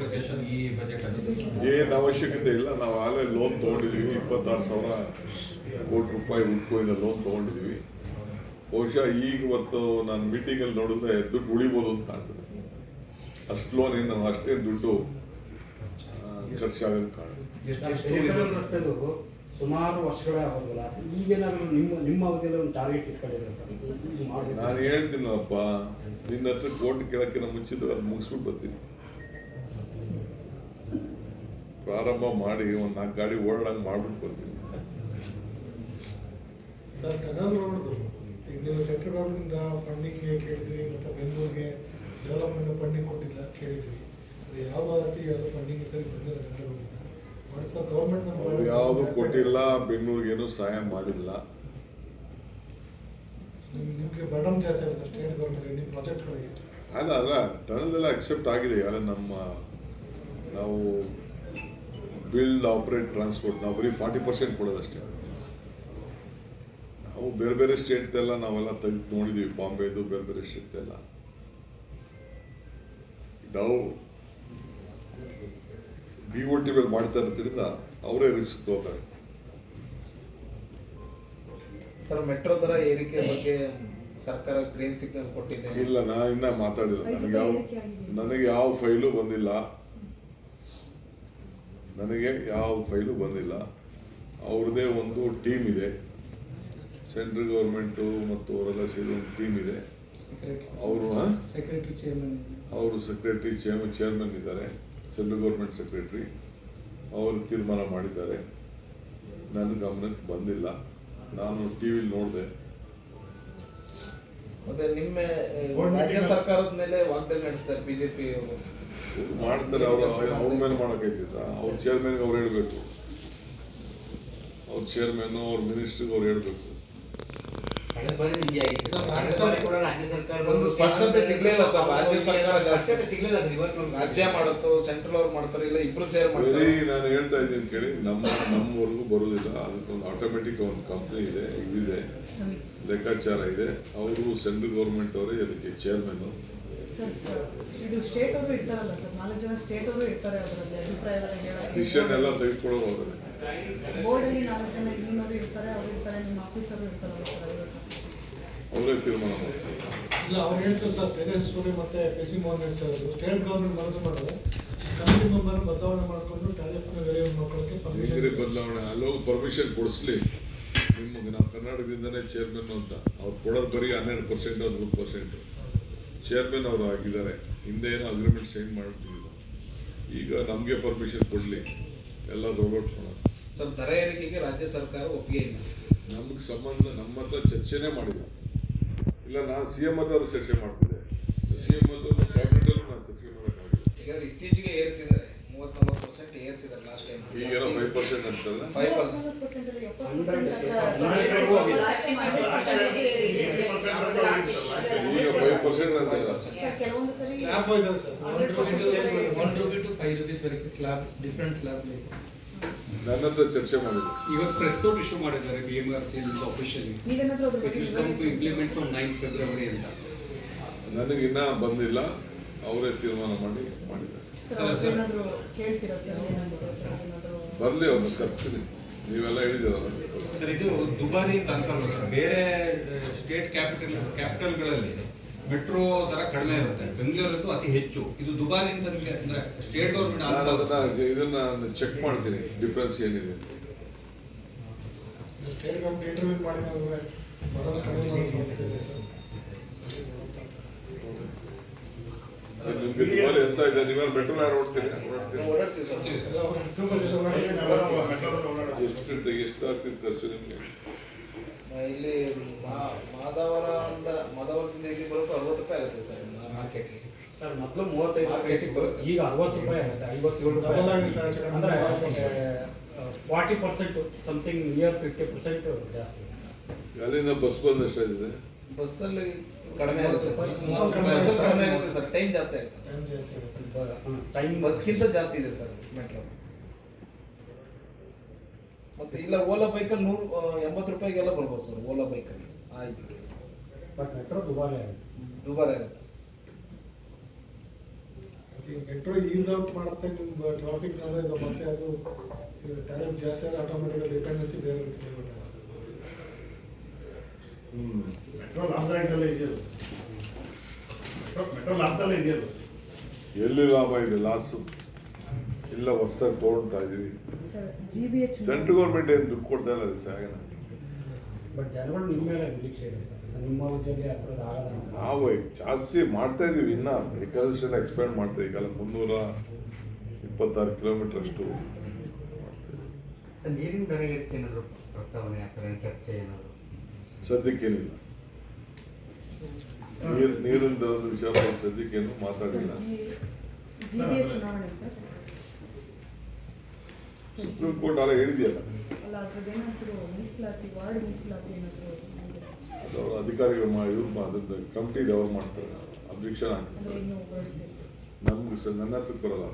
Application ಈ budget ಅಲ್ಲಿ ಏನು ಅವಶ್ಯಕತೆ ಇಲ್ಲ. ನಾವು ಆಗಲೇ ಲೋನ್ ತೊಗೊಂಡಿದ್ದೀವಿ, 26,000 ಕೋಟಿ ರೂಪಾಯಿ ಉಳ್ಕೋಯಿಂದ ಲೋನ್ ತೊಗೊಂಡಿದ್ದೀವಿ. ಬಹುಶಃ ಈಗ ಇವತ್ತು ನಾನು ಮೀಟಿಂಗಲ್ಲಿ ನೋಡಿದ್ರೆ ದುಡ್ಡು ಉಳಿಬೋದು ಅಂತ ಕಾಣ್ತದೆ. ಅಷ್ಟು ಲೋನ್ ಏನು ಅಷ್ಟೇನು ದುಡ್ಡು ಖರ್ಚಾಗಲು ಕಾಣುತ್ತೆ. ರಸ್ತೆದು ಸುಮಾರು ವರ್ಷಗಳೇ ಆಗೋದಿಲ್ಲ. ಈಗೇನಾದರೂ ನಿಮ್ಮ ಅವಧಿಯಲ್ಲಿ ಒಂದು ಟಾರ್ಗೆಟ್ ಇಟ್ಕೊಂಡಿದ್ದಾರೆ ಸರ್? ನಾನು ಹೇಳ್ತೀನಪ್ಪ, ನಿನ್ನ ಹತ್ರ ಕೋರ್ಟ್ ಕೇಳೋಕ್ಕಿಂತ ಮುಂಚಿದ್ದು ಅದು ಮುಗಿಸ್ಬಿಟ್ಟು ಬರ್ತೀನಿ. ಪ್ರಾರಂಭ ಮಾಡಿ ಒಂದು 4 ಗಾಡಿ ಓಡಾಡಂಗೆ ಮಾಡ್ಬಿಟ್ಟು ಬರ್ತೀನಿ. ಸರ್, ಟನಲ್ ರೋಡ್ದು ಈಗ ನೀವು ಸೆಂಟ್ರಲ್ ಗೌರ್ಮೆಂಟಿಂದ ಫಂಡಿಂಗ್ಗೆ ಕೇಳಿದ್ರಿ, ಮತ್ತು ಬೆಂಗಳೂರಿಗೆ ಡೆವಲಪ್ಮೆಂಟ್ ಫಂಡಿಂಗ್ ಕೊಟ್ಟಿಲ್ಲ ಕೇಳಿದ್ರಿ. ಅದು ಯಾವ ರೀತಿ ಅದು ಫಂಡಿಂಗ್ ಸರಿ ಬಂದಿಲ್ಲ ಸೆಂಟ್ರಲ್ ಗೌರ್ಮೆಂಟ್? ಸರ್, ಗೌರ್ಮೆಂಟ್ ಯಾವುದು ಕೊಟ್ಟಿಲ್ಲ, ಬೆಂಗಳೂರಿಗೇನು ಸಹಾಯ ಮಾಡಿಲ್ಲ. ನಿಮಗೆ ಬರ್ಡನ್ ಜಾಸ್ತಿ ಆಗುತ್ತೆ ಸ್ಟೇಟ್ ಗೌರ್ಮೆಂಟ್ ನಿಮ್ಮ ಪ್ರಾಜೆಕ್ಟ್ಗಳಿಗೆ. ಅಲ್ಲ ಟನಲ್ ಎಲ್ಲ ಅಕ್ಸೆಪ್ಟ್ ಆಗಿದೆ. ಅಲ್ಲ ನಾವು ಬಿಲ್ಡ್ ಆಪರೇಟ್ ಟ್ರಾನ್ಸ್ಪೋರ್ಟ್ ನಾವು ಬರೀ 40% ಕೊಡೋದಷ್ಟೇ. ನಾವು ಬೇರೆ ಬೇರೆ ಸ್ಟೇಟ್ ಎಲ್ಲ ನಾವೆಲ್ಲ ತೆಗೆದು ನೋಡಿದ್ದೀವಿ, ಬಾಂಬೆದು ಬೇರೆ ಬೇರೆ ಸ್ಟೇಟ್ ಎಲ್ಲ. ನಾವು BOT ಮೇಲೆ ಮಾಡ್ತಾ ಇರೋದ್ರಿಂದ ಅವರೇ ರಿಸ್ಕ್ ತಗೋತಾರೆ. ಸರ್, ಮೆಟ್ರೋ ದರ ಏರಿಕೆ ಬಗ್ಗೆ ಸರ್ಕಾರ ಗ್ರೀನ್ ಸಿಗ್ನಲ್ ಕೊಟ್ಟಿದೆ? ಇಲ್ಲ, ನಾನು ಇನ್ನ ಮಾತಾಡಿಲ್ಲ. ನನಗೆ ಯಾವ ಫೈಲು ಬಂದಿಲ್ಲ. ಅವ್ರದ್ದೇ ಒಂದು ಟೀಮ್ ಇದೆ, ಸೆಂಟ್ರಲ್ ಗೌರ್ಮೆಂಟು ಮತ್ತು ಅವರೆಲ್ಲ ಸೇರಿ ಒಂದು ಟೀಮ್ ಇದೆ. ಅವರು ಸೆಕ್ರೆಟರಿ ಚೇರ್ಮನ್ ಇದ್ದಾರೆ, ಸೆಂಟ್ರಲ್ ಗೌರ್ಮೆಂಟ್ ಸೆಕ್ರೆಟರಿ. ಅವರು ತೀರ್ಮಾನ ಮಾಡಿದ್ದಾರೆ. ನನ್ನ ಗಮನಕ್ಕೆ ಬಂದಿಲ್ಲ. ನಾನು ಟಿವಿಲಿ ನೋಡಿದೆ. ಮತ್ತೆ ನಿಮ್ಮ ರಾಜ್ಯ ಸರ್ಕಾರದ ಮೇಲೆ ವಾಗ್ದಾಳಿ ನಡೆಸ್ತಾರೆ ಬಿಜೆಪಿ ಮಾಡ್ತಾರೆ. ಅವ್ರ ಮೇಲೆ ಮಾಡೋಕೈತಿದ್ದ? ಅವ್ರ ಚೇರ್ಮನ್ಗೆ ಅವ್ರು ಹೇಳ್ಬೇಕು, ಅವ್ರ ಚೇರ್ಮನ್ ಅವ್ರ ಮಿನಿಸ್ಟ್ರಿಗೆ ಅವ್ರು ಹೇಳ್ಬೇಕು. ಒಂದು ಸ್ಪಷ್ಟತೆ ಸಿಗ್ಲಿಲ್ಲ ಸರ್. ರಾಜ್ಯ ಸರ್ಕಾರ ರಾಜ್ಯ ಮಾಡುತ್ತೋ ಸೆಂಟ್ರಲ್ ಅವ್ರು ಮಾಡ್ತಾರೆ, ಇಲ್ಲ ಇಬ್ರು ಸೇರ್ ಮಾಡ್ತಾರೆ. ನಾನು ಹೇಳ್ತಾ ಇದ್ದೀನಿ ಕೇಳಿ, ನಮ್ಮವರೆಗೂ ಬರೋದಿಲ್ಲ. ಅದಕ್ಕೊಂದು ಆಟೋಮೆಟಿಕ್ ಒಂದು ಕಂಪ್ನಿ ಇದೆ, ಇದಿದೆ, ಲೆಕ್ಕಾಚಾರ ಇದೆ. ಅವರು ಸೆಂಟ್ರಲ್ ಗೌರ್ಮೆಂಟ್ ಅವರೇ ಅದಕ್ಕೆ ಚೇರ್ಮನ್. ಇದು ಸ್ಟೇಟ್ ಅವರು ಇರ್ತಾರಲ್ಲ ಸರ್, 4 ಜನ ಸ್ಟೇಟ್ ಅವರು ಇರ್ತಾರೆ. ಅದರಲ್ಲಿ ಡಿಸಿಷನ್ ಎಲ್ಲ ತೆಗೆದುಕೊಳ್ಳೋರು ಅವರೇ. ಬೋರ್ಡ್ ಅಲ್ಲಿ 4 ಜನ ಇಲ್ಲಿನವರು ಇರ್ತಾರೆ, ಅವರು ಇರ್ತಾರೆ, ನಿಮ್ಮ ಆಫೀಸರು ಇರ್ತಾರಲ್ಲ ಸರ್, ಅವರೇ ತೀರ್ಮಾನ ಮಾಡ್ತಾರೆ. ಇಲ್ಲ, ಅವ್ರು ಹೇಳ್ತಾರೆ ಸರ್, ತೇಜಸ್ವಿ ಮತ್ತೆ PC ಮೋಹನ್ ಹೇಳ್ತಾರೆ, ಸ್ಟೇಟ್ ಗೌರ್ಮೆಂಟ್ ಮನಸ್ಸು ಮಾಡಿದ್ರೆ ಕಮಿಟಿ ಮೆಂಬರ್ ಬದಲಾವಣೆ ಮಾಡಿಕೊಂಡು ಟ್ಯಾರಿಫ್ನ ವೇರಿಯೇಟ್ ಮಾಡ್ಕೊಳ್ಳೋಕ್ಕೆ ಬದಲಾವಣೆ ಅಲ್ಲೋಗಿ ಪರ್ಮಿಷನ್ ಕೊಡಿಸ್ಲಿ. ನಿಮಗೆ ನಾವು ಕರ್ನಾಟಕದಿಂದನೇ ಚೇರ್ಮನ್ ಅಂತ ಅವ್ರು ಕೊಡೋದು ಬರೀ 12% 13%. ಚೇರ್ಮನ್ ಅವರು ಆಗಿದ್ದಾರೆ. ಹಿಂದೆ ಏನೋ ಅಗ್ರಿಮೆಂಟ್ ಸೈನ್ ಮಾಡ್ತಿದ್ರು. ಈಗ ನಮಗೆ ಪರ್ಮಿಷನ್ ಕೊಡಲಿ, ಎಲ್ಲ ರೋಲ್ಔಟ್ ಮಾಡೋದು. ಸರ್, ದರ ಏರಿಕೆಗೆ ರಾಜ್ಯ ಸರ್ಕಾರ ಒಪ್ಪಿಗೆ ಇಲ್ಲ. ನಮಗೆ ಸಂಬಂಧ, ನಮ್ಮ ಹತ್ರ ಚರ್ಚೆನೇ ಮಾಡಿಲ್ಲ. ಇಲ್ಲ, ನಾನು CM ಹತ್ರ ಚರ್ಚೆ ಮಾಡ್ತಿದ್ದೆ. CM ಹತ್ರ ಕ್ಯಾಬಿನೆಟಲ್ಲೂ ನಾನು ಚರ್ಚೆ ಮಾಡೋಕ್ಕಾಗಿಲ್ಲ. ಯಾಕಂದ್ರೆ ಇತ್ತೀಚೆಗೆ ಏರಿಸಿದ್ದಾರೆ, 34% ಏರಿಸಿದ್ದಾರೆ ಲಾಸ್ಟ್ ಟೈಮ್. ಈಗೇನೋ 5% ಅಂತಲ್ಲ, 5% ಈಗ 5% ಅಂತಲ್ಲ. ಕೆಲವೊಂದು ಸರಿ ಸ್ಲ್ಯಾಬ್ ವೈಸ್ ಅಲ್ಲ ಸರ್, 1 rupee to 5 rupees ವರೆಗೆ ಸ್ಲ್ಯಾಬ್, ಡಿಫರೆಂಟ್ ಸ್ಲ್ಯಾಬ್. ನನ್ನ ಹತ್ರ ಚರ್ಚೆ ಮಾಡಿಲ್ಲ. ಇವತ್ತು ಪ್ರೆಸ್ ನೋಟ್ ಇಶ್ಯೂ ಮಾಡಿದ್ದಾರೆ BMRC officially. It will come to implement from 9th February ಅಂತ. ನನಗಿನ್ನ ಬಂದಿಲ್ಲ, ಅವರೇ ತೀರ್ಮಾನ ಮಾಡಿದ್ದಾರೆ. ಬರಲಿ, ಅವ್ರನ್ನ ಕರ್ಸ್ತೀನಿ. ನೀವೆಲ್ಲ ಹೇಳಿದ್ದೀರಲ್ಲ ಸರ್, ಇದು ದುಬಾರಿ ಅಂತ ಅನ್ಸಲ್ಲ ಸರ್. ಬೇರೆ ಸ್ಟೇಟ್ ಕ್ಯಾಪಿಟಲ್ಗಳಲ್ಲಿ ಮೆಟ್ರೋ ದರ ಕಡಿಮೆ ಇರುತ್ತೆ, ಬೆಂಗಳೂರದ್ದು ಅತಿ ಹೆಚ್ಚು. ಇದು ದುಬಾರಿ ಅಂತ ನಿಮಗೆ ಅಂದ್ರೆ ಸ್ಟೇಟ್ ಗೌರ್ಮೆಂಟ್ ಇದನ್ನ ಚೆಕ್ ಮಾಡ್ತೀನಿ, ಡಿಫ್ರೆನ್ಸ್ ಏನಿದೆ. ಸ್ಟೇಟ್ ಗೌರ್ಮೆಂಟ್ ಇಂಟರ್ವ್ಯೂ ಮಾಡಿ ಮೊದಲ ಕಡಿಮೆ ಸರ್. ನಿಮ್ಗೆ ದುಬಾರಿ ಅನ್ಸಾಯಿದೆ. ನೀವೆಲ್ಲ ಮೆಟ್ರೋ ಯಾರು ಓಡ್ತೀರಿ? ಓಡಾಡ್ತೀವಿ ಸರ್. ತುಂಬ ಜನ ಎಷ್ಟು ಆಗ್ತಿತ್ತು ಖರ್ಚು ನಿಮಗೆ? ಇಲ್ಲಿ ಮಾದವರದಿಂದ ಇಲ್ಲಿ ಬರೋಕೆ 60 ರೂಪಾಯಿ ಆಗುತ್ತೆ ಸರ್ ಮಾರ್ಕೆಟ್ಗೆ. ಸರ್, ಮೊದಲು 35 ಬರುತ್ತೆ, ಈಗ 60 ರೂಪಾಯಿ ಆಗುತ್ತೆ, 57 ರೂಪಾಯಿ. ಅಂದರೆ 40% ಸಮಥಿಂಗ್ ನಿಯರ್ 50% ಜಾಸ್ತಿ. ಅಲ್ಲಿಂದ ಬಸ್ ಬಂದು ಎಷ್ಟಾಗಿದೆ? ಬಸ್ಸಲ್ಲಿ ಕಡಿಮೆ ಆಗುತ್ತೆ ಸರ್. ಬಸ್ಸಲ್ಲಿ ಕಡಿಮೆ ಆಗುತ್ತೆ ಸರ್, ಟೈಮ್ ಜಾಸ್ತಿ ಆಗುತ್ತೆ. ಟೈಮ್ ಬಸ್ಗಿಂತ ಜಾಸ್ತಿ ಇದೆ ಸರ್ ಮೆಟ್ರೋ. ಮತ್ತೆ ಇಲ್ಲ ಓಲಾ ಬೈಕಲ್ಲಿ 180 ರೂಪಾಯಿಗೆಲ್ಲ ಬರ್ಬೋದು ಸರ್. ಓಲಾ ಬೈಕಲ್ಲಿ ಆಯ್ತು, ಬಟ್ ಮೆಟ್ರೋ ದುಬಾರಿ ಆಗುತ್ತೆ. ದುಬಾರಿ ಆಗುತ್ತೆ. ಈ ಮೆಟ್ರೋ ಈಸ್ ಔಟ್ ಮಾಡುತ್ತೆ ನಿಮ್ಮ ಟ್ರಾಫಿಕ್ ಅಂದರೆ ಇದು ಮತ್ತೆ ಅದು ಟ್ಯಾರಿಫ್ ಜಾಸ್ತಿ ಆದರೆ ಆಟೋಮೆಟಿಕ್ ಡಿಪೆಂಡೆನ್ಸಿ ಬೇರೆ ರೀತಿ ಗೊತ್ತಾಗ ಸರ್. ಮೆಟ್ರೋ ಲಾಭದಾಯಕದಲ್ಲೇ ಇದೆಯಲ್ಲ ಮೆಟ್ರೋ ಲಾಭದಲ್ಲೇ ಇದೆಯಲ್ಲ ಎಲ್ಲಿ ಲಾಭ ಇದೆ? ಲಾಸು ಇಲ್ಲ, ಹೊಸದಾಗಿ ತೊಗೊಳ್ತಾ ಇದೀವಿ. ಸರ್ GBH ಸೆಂಟ್ರಲ್ ಗೌರ್ಮೆಂಟ್ ಏನು ದುಡ್ಡು ಕೊಡ್ತಾ ಇಲ್ಲ ಸರ್. ಬಟ್ ಜನಗಳು ನಿಮ್ಮ ಮೇಲೆ ನಿರೀಕ್ಷೆ ಇದೆ ಸರ್, ನಿಮ್ಮ ಅವಧಿಯಲ್ಲಿ ಆ ಥರದ್ದು ಆಗಲ್ಲ ಅಂತ. ನಾವು ಜಾಸ್ತಿ ಮಾಡ್ತಾ ಇದೀವಿ, ಇನ್ನ ಬೇಕಾದಷ್ಟು ಎಕ್ಸ್ಪ್ಯಾಂಡ್ ಮಾಡ್ತಾ ಈಗಲ್ಲ 326 ಕಿಲೋಮೀಟರ್ ಅಷ್ಟು ಮಾಡ್ತಾ ಸರ್ ನೀರಿನ ದರ ಏರಿಕೆ ಏನಾದರೂ ಪ್ರಸ್ತಾವನೆ ಆ ಥರ ಚರ್ಚೆ ಏನಾದರೂ? ಸದ್ಯಕ್ಕೇನಿಲ್ಲ. ನೀರಿನ ದರದ ವಿಚಾರ ಸದ್ಯಕ್ಕೇನು ಮಾತಾಡಿಲ್ಲ. GBH ಚುನಾವಣೆ ಸರ್. ಸುಪ್ರೀಂ ಕೋರ್ಟ್ ಅಲ್ಲ ಹೇಳಿದೆಯಲ್ಲ, ಅಲ್ಲ ಅದ್ರದ್ದೇನಾದರೂ ಮೀಸಲಾತಿ ವಾರ್ಡ್ ಮೀಸಲಾತಿ ಏನಾದರೂ ಅದು ಅವರ ಅಧಿಕಾರಿಗಳು ಅದ್ರದ್ದು ಕಮಿಟಿ ಇದೆ, ಅವ್ರು ಮಾಡ್ತಾರೆ. ಅಬ್ಜೆಕ್ಷನ್ ಅಂದರೆ ಹಾಕ್ತಾರೆ. ಇನ್ನೂ ಹೊರಡಿಸಿಲ್ಲ. ನಮ್ಗೆ ನನ್ನ ಹತ್ರಕ್ಕೆ ಬರಲ್ಲ.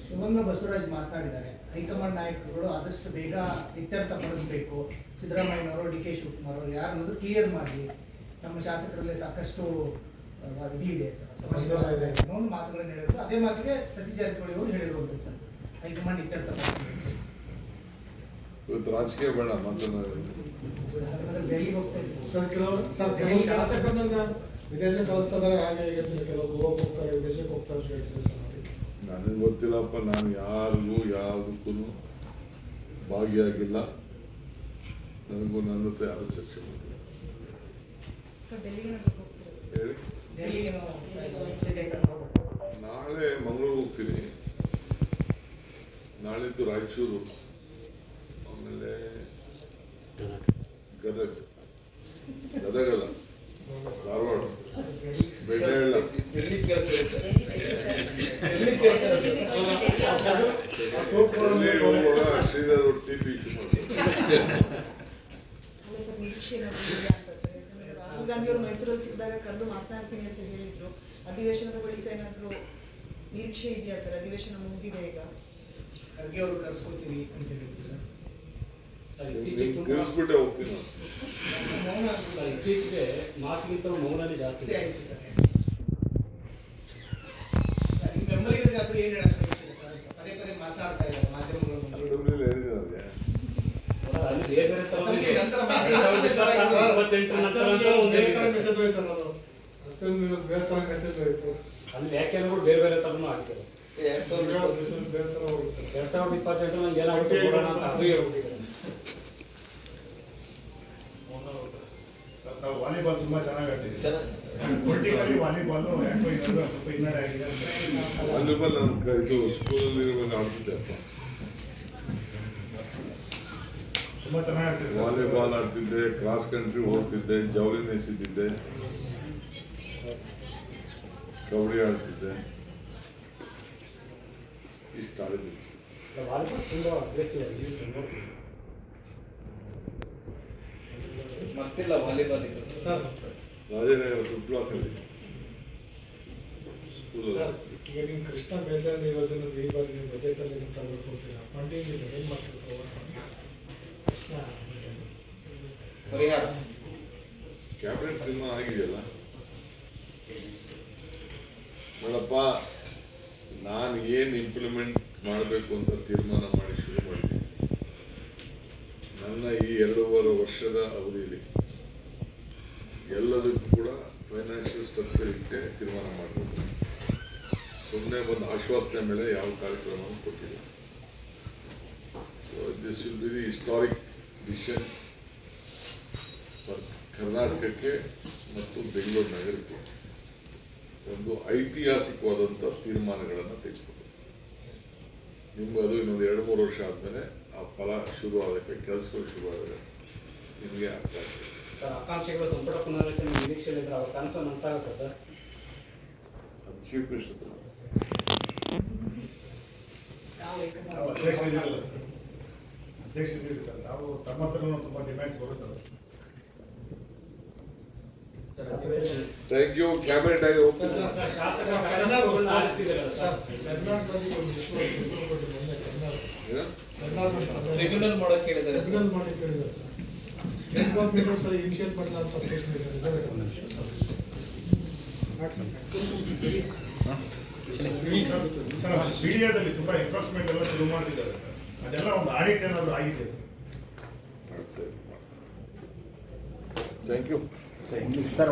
ಶಿವಗಂಗಾ ಬಸವರಾಜ್ ಮಾತನಾಡಿದ್ದಾರೆ, ಹೈಕಮಾಂಡ್ ನಾಯಕರುಗಳು ಆದಷ್ಟು ಬೇಗ ಇತ್ಯರ್ಥಪಡಿಸಬೇಕು, ಸಿದ್ದರಾಮಯ್ಯನವರು ಡಿ ಕೆ ಶಿವಕುಮಾರ್ ಅವರು ಯಾರು ಅನ್ನೋದು ಕ್ಲಿಯರ್ ಮಾಡಿ, ನಮ್ಮ ಶಾಸಕರಲ್ಲಿ ಸಾಕಷ್ಟು ಇದೆ ಸರ್, ಸಮಸ್ಯೆ ಇದೆ ಅನ್ನೋ ಮಾತುಗಳನ್ನು ಹೇಳಿದ್ರು. ಅದೇ ಮಾತಿಗೆ ಸತೀಶ್ ಜಾರಕಿಹೊಳಿ ಅವರು ಹೇಳಿರುವಂಥದ್ದು ಸರ್, ಹೈಕಮಾಂಡ್ ಇತ್ಯರ್ಥಪಡಿಸಬೇಕು. ಇವತ್ತು ರಾಜಕೀಯ ಬೇಡ ಮಾತನಾಡಿ. ದೆಹಲಿಗೆ ಹೋಗ್ತಾ ಇದ್ದೀವಿ ಸರ್ ಕೆಲವರು ಶಾಸಕರನ್ನ ವಿದೇಶ ಕಳಿಸ್ತಾ ಇದ್ದಾರೆ, ಹಾಗೆ ಹೀಗೆ ಅಂತ ಕೆಲವು ಗೋವಾಕ್ಕೆ ಹೋಗ್ತಾರೆ, ವಿದೇಶಕ್ಕೆ ಹೋಗ್ತಾರೆ ಅಂತ ಹೇಳ್ತಾರೆ ಸರ್. ಅದಕ್ಕೆ ನನಗೆ ಗೊತ್ತಿಲ್ಲಪ್ಪ, ನಾನು ಯಾರಿಗೂ ಯಾವುದಕ್ಕೂ ಭಾಗಿಯಾಗಿಲ್ಲ. ನನಗೂ ನನ್ನ ಜೊತೆ ಯಾರು ಚರ್ಚೆ ಮಾಡಿಲ್ಲ. ಸರ್ ಡೆಲ್ಲಿಗೆ ಏನಾದರೂ ಹೋಗ್ತೀರಾ ಸರ್? ಹೇಳಿ. ದೆಹಲಿಗೆ ನಾಳೆ ಮಂಗಳೂರು ಹೋಗ್ತೀನಿ, ನಾಳಿದ್ದು ರಾಯಚೂರು, ಆಮೇಲೆ ಗದಗಲ್ಲ, ಧಾರವಾಡ, ಬೆಳ್ಳೆಹಳ್ಳ, ಶ್ರೀಧರ್ TP ಅಲ್ಲ ಸರ್ ನಿರೀಕ್ಷೆ ಏನಾದರೂ ಇದೆಯಾ ಅಂತ ಸರ್? ಯಾಕಂದರೆ ರಾಹುಲ್ ಗಾಂಧಿ ಅವರು ಮೈಸೂರಲ್ಲಿ ಸಿಕ್ಕಿದಾಗ ಕರೆದು ಮಾತನಾಡ್ತೀನಿ ಅಂತ ಹೇಳಿದ್ರು. ಅಧಿವೇಶನದ ಬಳಿಕ ಏನಾದರೂ ನಿರೀಕ್ಷೆ ಇದೆಯಾ ಸರ್? ಅಧಿವೇಶನ ಮುಗಿದಿದೆ ಈಗ. ಖರ್ಗೆ ಅವರು ಕರೆಸ್ಕೊಳ್ತೀವಿ ಅಂತ ಹೇಳಿದ್ರು ಸರ್. ತಿಳಿಸ್ಬಿಟ್ಟೆ ಹೋಗ್ತೀನಿ. ಮೌನ ಸರ್ ಇತ್ತೀಚೆಗೆ ಮಾತಿಗಿಂತ ಮೌನನೇ ಜಾಸ್ತಿ ಇದೆ. ಆಯ್ತು ಸರ್. ನಿಮ್ಮ ಬೆಂಬಲಿಗರಿಗಾದ್ರೂ ಏನು ಹೇಳಕ್ ಬಯಸ್ತೀರಾ ಸರ್? ಪದೇ ಪದೇ ಮಾತನಾಡ್ತಾ ಇದ್ದಾರೆ ಮಾಧ್ಯಮಗಳ ಮುಂದೆ. ಅಸೆಂಬ್ಲಿಲಿ ಹೇಳಿದ್ದಾರೆ. ಅಲ್ಲಿ ಬೇರೆ ಬೇರೆ ಥರ ಅಸೆಂಬ್ಲಿ ನಂತರ ಅಲ್ಲಿ ವ್ಯಾಖ್ಯಾನಗಳು ಬೇರೆ ಬೇರೆ ಥರನೂ ಆಗಿದ್ದಾರೆ. 2028 ಏನಾಗುತ್ತೆ ನೋಡೋಣ ಅಂತ ಅದು ಹೇಳ್ಬಿಟ್ಟಿದ್ದಾರೆ. ಸರ್ ತಾವು ವಾಲಿಬಾಲ್ ತುಂಬಾ ಚೆನ್ನಾಗಿ ಆಡ್ತಿದ್ದೀವಿ. ಪೊಲಿಟಿಕಲಿ ವಾಲಿಬಾಲ್ ಯಾಕೋ ಇನ್ನೊಂದು ಸ್ವಲ್ಪ ಹಿನ್ನಡೆ ಆಗಿದೆ. ವಾಲಿಬಾಲ್ ನನ್ನ ಇದು ಸ್ಕೂಲಲ್ಲಿ ಇರುವಾಗ ಆಡ್ತಿದ್ದೆ ಅಪ್ಪ. ತುಂಬಾ ಚೆನ್ನಾಗಿ ಆಡ್ತಿದ್ದೀವಿ. ವಾಲಿಬಾಲ್ ಆಡ್ತಿದ್ದೆ, ಕ್ರಾಸ್ ಕಂಟ್ರಿ ಓಡ್ತಿದ್ದೆ, ಜವಲಿನ್ ಎಸಿದ್ದೆ, ಕಬಡ್ಡಿ ಆಡ್ತಿದ್ದೆ, ಇಷ್ಟು ಆಡಿದ್ವಿ. ವಾಲಿಬಾಲ್ ತುಂಬ ಅಗ್ರೆಸಿವ್ ಆಗಿ ಮತ್ತಿಲ್ಲ volleyball sir Rajanagara foot block ಅಲ್ಲಿ ಸ್ಕೂಲ್. ಈಗ ನೀವು ಕೃಷ್ಣ ಮೇಲ್ದಂಡೆ ಯೋಜನೆ ಈ ಬಾರಿ ನೀವು ಬಜೆಟ್ ಅಲ್ಲಿ ತರಬೇಕು ಅಂತೀರಾ, ಫಂಡಿಂಗ್ ಇದೆ, ಏನು ಮಾಡ್ತೀರಾ ಸರ್? ಕೃಷ್ಣ ಪರಿಹಾರ ಕ್ಯಾಬಿನೆಟ್ ತೀರ್ಮಾನ ಆಗಿದೆಯಲ್ಲ ನೋಡಪ್ಪ, ನಾನು ಏನು ಇಂಪ್ಲಿಮೆಂಟ್ ಮಾಡಬೇಕು ಅಂತ ತೀರ್ಮಾನ ಮಾಡಿ ಶುರು ಮಾಡಿದ್ದೀನಿ. ನನ್ನ ಈ 2.5 ವರ್ಷದ ಅವಧಿಯಲ್ಲಿ ಎಲ್ಲದಕ್ಕೂ ಕೂಡ ಫೈನಾನ್ಷಿಯಲ್ ಸ್ಟ್ರಕ್ಚರ್ ಇಟ್ಟೆ ತೀರ್ಮಾನ ಮಾಡಬೇಕು. ಸುಮ್ಮನೆ ಬಂದು ಆಶ್ವಾಸನೆ ಮೇಲೆ ಯಾವ ಕಾರ್ಯಕ್ರಮವನ್ನು ಕೊಟ್ಟಿಲ್ಲ. So this will be the historic decision for ಕರ್ನಾಟಕಕ್ಕೆ ಮತ್ತು ಬೆಂಗಳೂರು ನಗರಕ್ಕೆ. ಒಂದು ಐತಿಹಾಸಿಕವಾದಂಥ ತೀರ್ಮಾನಗಳನ್ನು ತೆಗೆದುಕೊಂಡು ನಿಮ್ಗೆ ಅದು ಇನ್ನೊಂದು 2-3 ವರ್ಷ ಆದಮೇಲೆ ಆ ಫಲ ಶುರು ಆಗೋಕ್ಕೆ, ಕೆಲಸಗಳು ಶುರು ಆದರೆ ನಿಮಗೆ ಅರ್ಥ ಆಗ್ತದೆ. ಸರ್ ಆಕಾಂಕ್ಷೆಗಳು ಸಂಪುಟ ಪುನರ್ರಚನೆ ನಿರೀಕ್ಷೆಯಲ್ಲಿದ್ದರೆ ಅವ್ರ ಕನಸು ನನಸಾಗುತ್ತೆ ಸರ್? ಅದು ಚೀಫ್ ಮಿನಿಸ್ಟರ್ ಯಾವ ನಾವು ಅಧ್ಯಕ್ಷರಿದ್ದೀರಲ್ಲ ಸರ್, ಅಧ್ಯಕ್ಷರಿದ್ದೀರಿ ಸರ್, ನಾವು ತಮ್ಮ ಹತ್ರನೂ ತುಂಬ ಡಿಮ್ಯಾಂಡ್ಸ್ ಬರುತ್ತವೆ. Thank you. ಕ್ಯಾಬಿನೆಟ್ ಆಗಿ ಹೋಗ್ತೀನಿ. ಶಾಸಕರನ್ನ ಆರಿಸ್ತಿದ್ದೀರಲ್ಲ ಸರ್? ಕರ್ನಾಟಕದಲ್ಲಿ ಒಂದು ವಿಶ್ವ ಚಿತ್ರಪಟ ಬಂದೆ ರೆಗ್ಯುಲರ್ ಮಾಡೋಕೆ ಹೇಳಿದ್ದಾರೆ ಸರ್. ರೆಗ್ಯುಲರ್ ಮಾಡಿ ಕೇಳಿದ್ದಾರೆ sir. State government sir initiate ಮಾಡಲ್ಲ ಅಂತ ಅಪ್ಲಿಕೇಶನ್ ಇದೆ. ಸರ್ ಮೀಡಿಯಾದಲ್ಲಿ ತುಂಬಾ ಎನ್ಫೋರ್ಸ್ಮೆಂಟ್ ಎಲ್ಲ ಶುರು ಮಾಡ್ತಿದ್ದಾರೆ ಅದೆಲ್ಲ ಒಂದು ಆಡಿಟ್ ಏನಾದ್ರು ಆಗಿದೆ ಥ್ಯಾಂಕ್ ಯು ಸರ್